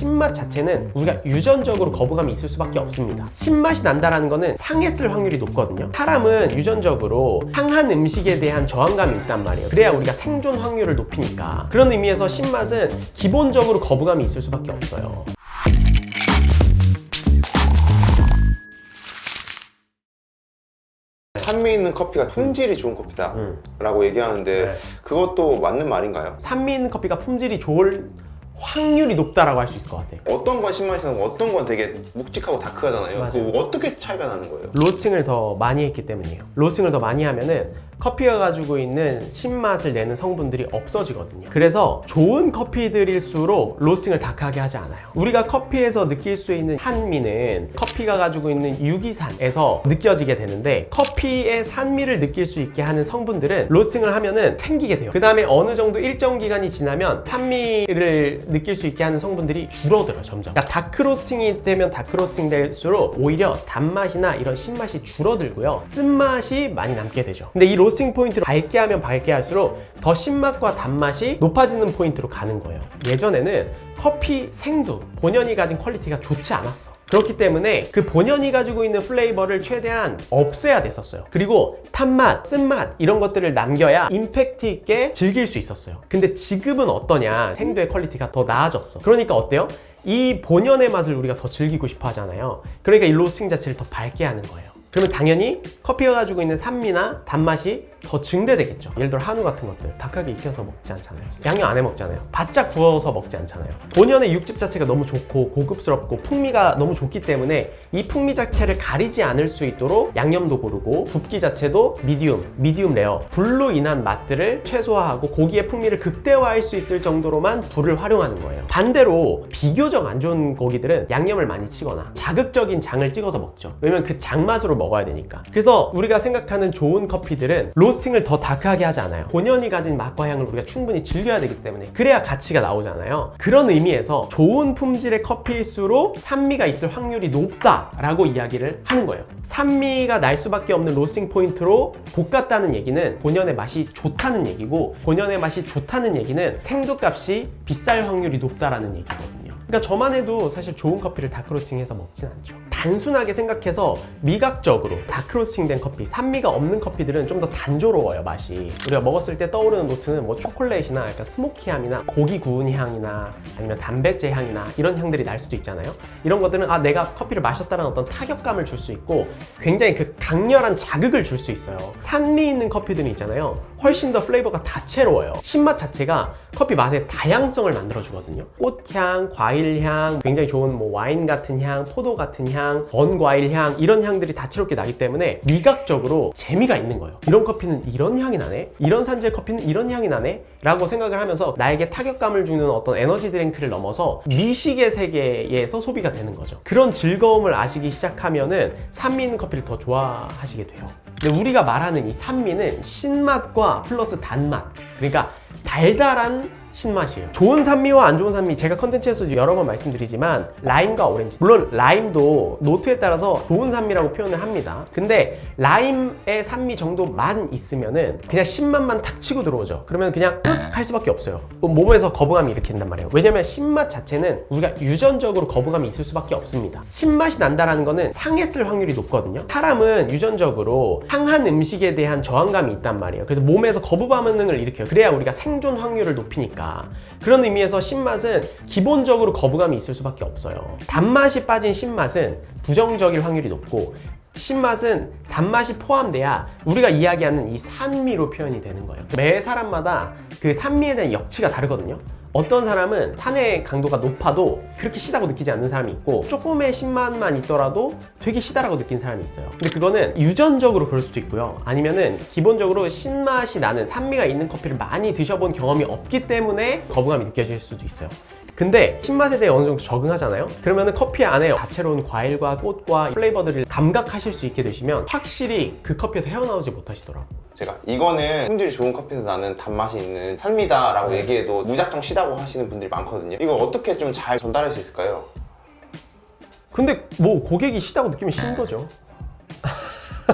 신맛 자체는 우리가 유전적으로 거부감이 있을 수밖에 없습니다. 신맛이 난다라는 거는 상했을 확률이 높거든요. 사람은 유전적으로 상한 음식에 대한 저항감이 있단 말이에요. 그래야 우리가 생존 확률을 높이니까. 그런 의미에서 신맛은 기본적으로 거부감이 있을 수밖에 없어요. 산미 있는 커피가 품질이 좋은 커피다 라고 얘기하는데 네. 그것도 맞는 말인가요? 산미 있는 커피가 품질이 좋을 확률이 높다라고 할 수 있을 것 같아요. 어떤 건 신맛이 나고 어떤 건 되게 묵직하고 다크하잖아요. 맞아요. 그 어떻게 차이가 나는 거예요? 로스팅을 더 많이 했기 때문이에요. 로스팅을 더 많이 하면은 커피가 가지고 있는 신맛을 내는 성분들이 없어지거든요. 그래서 좋은 커피들일수록 로스팅을 다크하게 하지 않아요. 우리가 커피에서 느낄 수 있는 산미는 커피가 가지고 있는 유기산에서 느껴지게 되는데, 커피의 산미를 느낄 수 있게 하는 성분들은 로스팅을 하면은 생기게 돼요. 그 다음에 어느 정도 일정 기간이 지나면 산미를 느낄 수 있게 하는 성분들이 줄어들어요, 점점. 그러니까 다크 로스팅이 되면 다크 로스팅 될수록 오히려 단맛이나 이런 신맛이 줄어들고요, 쓴맛이 많이 남게 되죠. 근데 이 로스팅 포인트로 밝게 하면 밝게 할수록 더 신맛과 단맛이 높아지는 포인트로 가는 거예요. 예전에는 커피 생두 본연이 가진 퀄리티가 좋지 않았어. 그렇기 때문에 그 본연이 가지고 있는 플레이버를 최대한 없애야 됐었어요. 그리고 탄맛, 쓴맛 이런 것들을 남겨야 임팩트 있게 즐길 수 있었어요. 근데 지금은 어떠냐? 생두의 퀄리티가 더 나아졌어. 그러니까 어때요? 이 본연의 맛을 우리가 더 즐기고 싶어 하잖아요. 그러니까 이 로스팅 자체를 더 밝게 하는 거예요. 그러면 당연히 커피가 가지고 있는 산미나 단맛이 더 증대되겠죠. 예를 들어 한우 같은 것들 다크하게 익혀서 먹지 않잖아요. 양념 안 해 먹잖아요. 바짝 구워서 먹지 않잖아요. 본연의 육즙 자체가 너무 좋고 고급스럽고 풍미가 너무 좋기 때문에 이 풍미 자체를 가리지 않을 수 있도록 양념도 고르고 굽기 자체도 미디움 레어, 불로 인한 맛들을 최소화하고 고기의 풍미를 극대화할 수 있을 정도로만 불을 활용하는 거예요. 반대로 비교적 안 좋은 고기들은 양념을 많이 치거나 자극적인 장을 찍어서 먹죠. 왜냐면 그 장맛으로 먹어야 되니까. 그래서 우리가 생각하는 좋은 커피들은 로스팅을 더 다크하게 하지 않아요. 본연이 가진 맛과 향을 우리가 충분히 즐겨야 되기 때문에, 그래야 가치가 나오잖아요. 그런 의미에서 좋은 품질의 커피일수록 산미가 있을 확률이 높다라고 이야기를 하는 거예요. 산미가 날 수밖에 없는 로스팅 포인트로 볶았다는 얘기는 본연의 맛이 좋다는 얘기고, 본연의 맛이 좋다는 얘기는 생두값이 비쌀 확률이 높다라는 얘기거든요. 그러니까 저만 해도 사실 좋은 커피를 다크로스팅해서 먹진 않죠. 단순하게 생각해서 미각적으로 다크로스팅 된 커피, 산미가 없는 커피들은 좀 더 단조로워요, 맛이. 우리가 먹었을 때 떠오르는 노트는 뭐 초콜릿이나 약간 스모키함이나 고기 구운 향이나 아니면 단백질 향이나 이런 향들이 날 수도 있잖아요. 이런 것들은 내가 커피를 마셨다는 어떤 타격감을 줄 수 있고 굉장히 그 강렬한 자극을 줄 수 있어요. 산미 있는 커피들이 있잖아요. 훨씬 더 플레이버가 다채로워요. 신맛 자체가 커피 맛의 다양성을 만들어주거든요. 꽃향, 과일향, 굉장히 좋은 뭐 와인 같은 향, 포도 같은 향, 번과일 향, 이런 향들이 다채롭게 나기 때문에 미각적으로 재미가 있는 거예요. 이런 커피는 이런 향이 나네? 이런 산지의 커피는 이런 향이 나네? 라고 생각을 하면서 나에게 타격감을 주는 어떤 에너지 드링크를 넘어서 미식의 세계에서 소비가 되는 거죠. 그런 즐거움을 아시기 시작하면은 산미 있는 커피를 더 좋아하시게 돼요. 근데 우리가 말하는 이 산미는 신맛과 플러스 단맛, 그러니까 달달한 신맛이에요. 좋은 산미와 안 좋은 산미, 제가 컨텐츠에서 여러 번 말씀드리지만 라임과 오렌지, 물론 라임도 노트에 따라서 좋은 산미라고 표현을 합니다. 근데 라임의 산미 정도만 있으면은 그냥 신맛만 탁 치고 들어오죠. 그러면 그냥 할 수밖에 없어요. 몸에서 거부감이 일으킨단 말이에요. 왜냐면 신맛 자체는 우리가 유전적으로 거부감이 있을 수밖에 없습니다. 신맛이 난다라는 거는 상했을 확률이 높거든요. 사람은 유전적으로 상한 음식에 대한 저항감이 있단 말이에요. 그래서 몸에서 거부 반응을 일으켜요. 그래야 우리가 생존 확률을 높이니까. 그런 의미에서 신맛은 기본적으로 거부감이 있을 수밖에 없어요. 단맛이 빠진 신맛은 부정적일 확률이 높고, 신맛은 단맛이 포함돼야 우리가 이야기하는 이 산미로 표현이 되는 거예요. 매 사람마다 그 산미에 대한 역치가 다르거든요. 어떤 사람은 산의 강도가 높아도 그렇게 시다고 느끼지 않는 사람이 있고, 조금의 신맛만 있더라도 되게 시다라고 느낀 사람이 있어요. 근데 그거는 유전적으로 그럴 수도 있고요, 아니면은 기본적으로 신맛이 나는 산미가 있는 커피를 많이 드셔본 경험이 없기 때문에 거부감이 느껴질 수도 있어요. 근데 신맛에 대해 어느 정도 적응하잖아요? 그러면은 커피 안에 다채로운 과일과 꽃과 플레이버들을 감각하실 수 있게 되시면 확실히 그 커피에서 헤어나오지 못하시더라고요. 제가 이거는 품질이 좋은 커피에서 나는 단맛이 있는 산미다 라고 얘기해도 무작정 시다고 하시는 분들이 많거든요. 이걸 어떻게 좀 잘 전달할 수 있을까요? 근데 뭐 고객이 시다고 느끼면 싫은 거죠.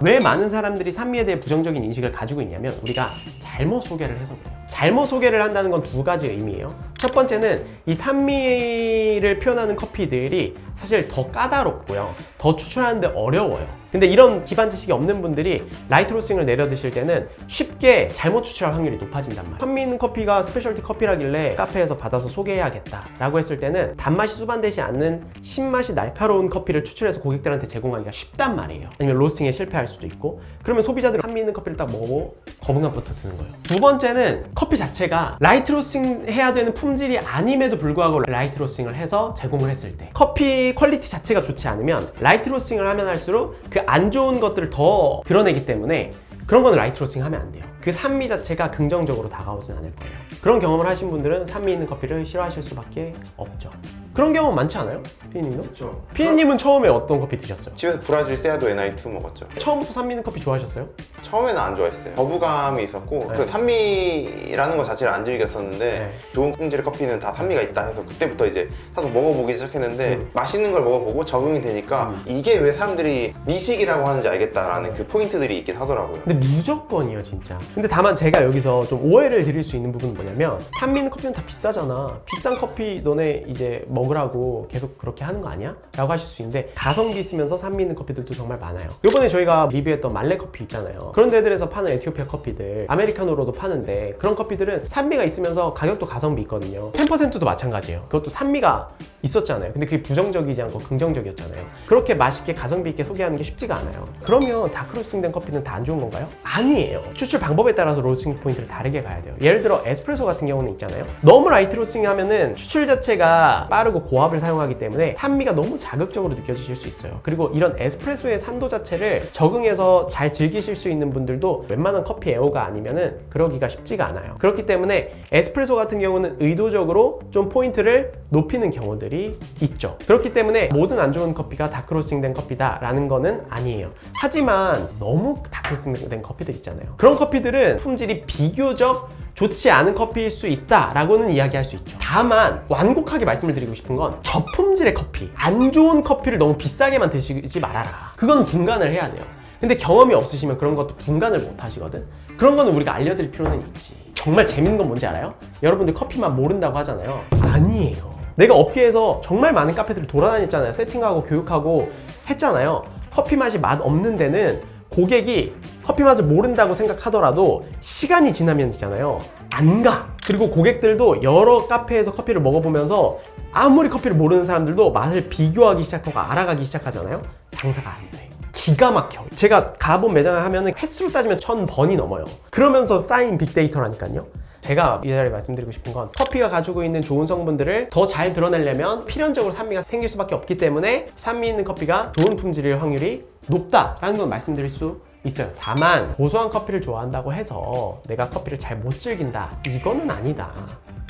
왜 많은 사람들이 산미에 대해 부정적인 인식을 가지고 있냐면 우리가 잘못 소개를 해서 그래요. 잘못 소개를 한다는 건 두 가지 의미예요. 첫 번째는 이 산미를 표현하는 커피들이 사실 더 까다롭고요. 더 추출하는데 어려워요. 근데 이런 기반 지식이 없는 분들이 라이트 로스팅을 내려 드실 때는 쉽게 잘못 추출할 확률이 높아진단 말이에요. 산미 있는 커피가 스페셜티 커피라길래 카페에서 받아서 소개해야겠다 라고 했을 때는 단맛이 수반되지 않는 신맛이 날카로운 커피를 추출해서 고객들한테 제공하기가 쉽단 말이에요. 아니면 로스팅에 실패할 수도 있고, 그러면 소비자들이 산미 있는 커피를 딱 먹어보고 거부감부터 드는 거예요. 두 번째는 커피 자체가 라이트 로스팅 해야 되는 품질이 아님에도 불구하고 라이트 로스팅을 해서 제공을 했을 때 커피 퀄리티 자체가 좋지 않으면 라이트 로스팅을 하면 할수록 그 안 좋은 것들을 더 드러내기 때문에 그런 거는 라이트 로스팅 하면 안 돼요. 그 산미 자체가 긍정적으로 다가오진 않을 거예요. 그런 경험을 하신 분들은 산미 있는 커피를 싫어하실 수밖에 없죠. 그런 경험 많지 않아요? 피디님도? 그렇죠. 피디님은 처음에 어떤 커피 드셨어요? 집에서 브라질 세아도 NI2 먹었죠. 처음부터 산미 있는 커피 좋아하셨어요? 처음에는 안 좋아했어요. 거부감이 있었고 네. 그 산미라는 것 자체를 안 즐겼었는데 네. 좋은 품질의 커피는 다 산미가 있다 해서 그때부터 이제 사서 먹어보기 시작했는데 맛있는 걸 먹어보고 적응이 되니까 이게 왜 사람들이 미식이라고 하는지 알겠다라는 그 포인트들이 있긴 하더라고요. 근데 무조건이에요 진짜. 근데 다만 제가 여기서 좀 오해를 드릴 수 있는 부분은 뭐냐면 산미 있는 커피는 다 비싸잖아. 비싼 커피 너네 이제 먹으라고 계속 그렇게 하는 거 아니야? 라고 하실 수 있는데 가성비 있으면서 산미 있는 커피들도 정말 많아요. 요번에 저희가 리뷰했던 말레 커피 있잖아요. 그런 데들에서 파는 에티오피아 커피들 아메리카노로도 파는데 그런 커피들은 산미가 있으면서 가격도 가성비 있거든요. 10%도 마찬가지예요. 그것도 산미가 있었잖아요. 근데 그게 부정적이지 않고 긍정적이었잖아요. 그렇게 맛있게 가성비 있게 소개하는 게 쉽지가 않아요. 그러면 다크 로스팅된 커피는 다 안 좋은 건가요? 아니에요. 추출 방법에 따라서 로스팅 포인트를 다르게 가야 돼요. 예를 들어 에스프레소 같은 경우는 있잖아요. 너무 라이트 로스팅 하면은 추출 자체가 빠르고 고압을 사용하기 때문에 산미가 너무 자극적으로 느껴지실 수 있어요. 그리고 이런 에스프레소의 산도 자체를 적응해서 잘 즐기실 수 있는 분들도 웬만한 커피 애호가 아니면은 그러기가 쉽지가 않아요. 그렇기 때문에 에스프레소 같은 경우는 의도적으로 좀 포인트를 높이는 경우들이 있죠. 그렇기 때문에 모든 안 좋은 커피가 다크 로스팅된 커피다 라는 거는 아니에요. 하지만 너무 다크 로스팅된 커피들 있잖아요. 그런 커피들은 품질이 비교적 좋지 않은 커피일 수 있다 라고는 이야기할 수 있죠. 다만 완곡하게 말씀을 드리고 싶은 건 저품질의 커피, 안 좋은 커피를 너무 비싸게만 드시지 말아라. 그건 분간을 해야 돼요. 근데 경험이 없으시면 그런 것도 분간을 못 하시거든. 그런 거는 우리가 알려드릴 필요는 있지. 정말 재밌는 건 뭔지 알아요? 여러분들 커피만 모른다고 하잖아요. 아니에요. 내가 업계에서 정말 많은 카페들을 돌아다녔잖아요. 세팅하고 교육하고 했잖아요. 커피 맛이 맛 없는 데는 고객이 커피 맛을 모른다고 생각하더라도 시간이 지나면 있잖아요, 안 가. 그리고 고객들도 여러 카페에서 커피를 먹어보면서 아무리 커피를 모르는 사람들도 맛을 비교하기 시작하고 알아가기 시작하잖아요. 장사가 안 돼. 기가 막혀. 제가 가본 매장을 하면 횟수로 따지면 1000번이 넘어요. 그러면서 쌓인 빅데이터라니까요. 제가 이 자리에 말씀드리고 싶은 건 커피가 가지고 있는 좋은 성분들을 더 잘 드러내려면 필연적으로 산미가 생길 수밖에 없기 때문에 산미 있는 커피가 좋은 품질일 확률이 높다라는 건 말씀드릴 수 있어요. 다만 고소한 커피를 좋아한다고 해서 내가 커피를 잘 못 즐긴다, 이거는 아니다.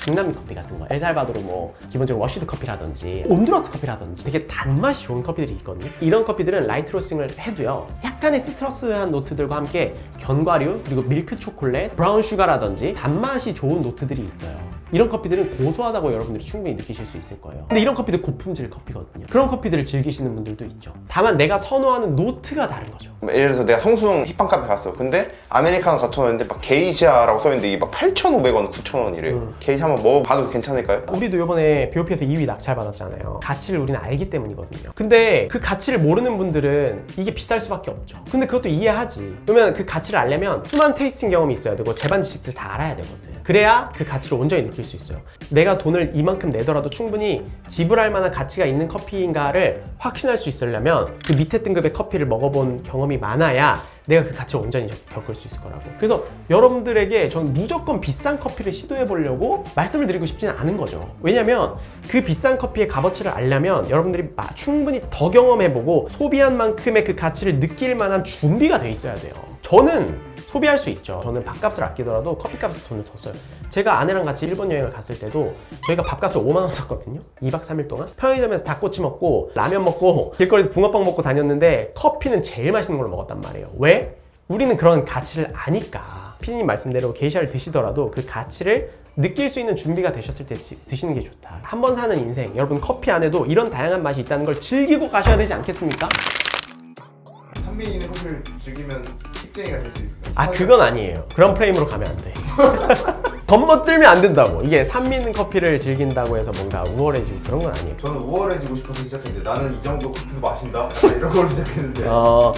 중남미 커피 같은 거, 엘살바도르 뭐 기본적으로 워시드 커피라든지 온두라스 커피라든지 되게 단맛이 좋은 커피들이 있거든요. 이런 커피들은 라이트 로스팅을 해도요, 약간의 시트러스한 노트들과 함께 견과류, 그리고 밀크 초콜릿, 브라운 슈가라든지 단맛이 좋은 노트들이 있어요. 이런 커피들은 고소하다고 여러분들이 충분히 느끼실 수 있을 거예요. 근데 이런 커피들 고품질 커피거든요. 그런 커피들을 즐기시는 분들도 있죠. 다만 내가 선호하는 노트가 다른 거죠. 예를 들어서 내가 성수동 힙한 카페 갔어. 근데 아메리카노 4,000원인데 막 게이샤라고 써있는데 이게 막 8,500원, 9,000원이래. 게이샤 한번 먹어봐도 괜찮을까요? 우리도 이번에 BOP에서 2위 낙찰 받았잖아요. 가치를 우리는 알기 때문이거든요. 근데 그 가치를 모르는 분들은 이게 비쌀 수밖에 없죠. 근데 그것도 이해하지. 그러면 그 가치를 알려면 수많은 테이스팅 경험이 있어야 되고 재반 지식들 다 알아야 되거든. 그래야 그 가치를 온전히 느낄 수 있어요. 내가 돈을 이만큼 내더라도 충분히 지불할 만한 가치가 있는 커피인가를 확신할 수 있으려면 그 밑에 등급의 커피를 먹어본 경험이 많아야 내가 그 가치를 온전히 겪을 수 있을 거라고. 그래서 여러분들에게 저는 무조건 비싼 커피를 시도해 보려고 말씀을 드리고 싶지는 않은 거죠. 왜냐면 그 비싼 커피의 값어치를 알려면 여러분들이 충분히 더 경험해보고 소비한 만큼의 그 가치를 느낄 만한 준비가 돼 있어야 돼요. 저는 소비할 수 있죠. 저는 밥값을 아끼더라도 커피값에 돈을 더 써요. 제가 아내랑 같이 일본 여행을 갔을 때도 저희가 밥값을 5만 원 썼거든요. 2박 3일 동안 편의점에서 닭꼬치 먹고 라면 먹고 길거리에서 붕어빵 먹고 다녔는데 커피는 제일 맛있는 걸로 먹었단 말이에요. 왜? 우리는 그런 가치를 아니까. 피디님 말씀대로 게이샤를 드시더라도 그 가치를 느낄 수 있는 준비가 되셨을 때 드시는 게 좋다. 한 번 사는 인생, 여러분 커피 안에도 이런 다양한 맛이 있다는 걸 즐기고 가셔야 되지 않겠습니까? 산미 있는 커피를 즐기면 힙쟁이가 될 수 있을까요? 아, 그건 아니에요. 그런 프레임으로 가면 안 돼. 겉멋들면 안 된다고. 이게 산미 커피를 즐긴다고 해서 뭔가 우월해지고 그런 건 아니에요. 저는 우월해지고 싶어서 시작했는데 나는 이 정도 커피도 마신다? 이런 걸로 시작했는데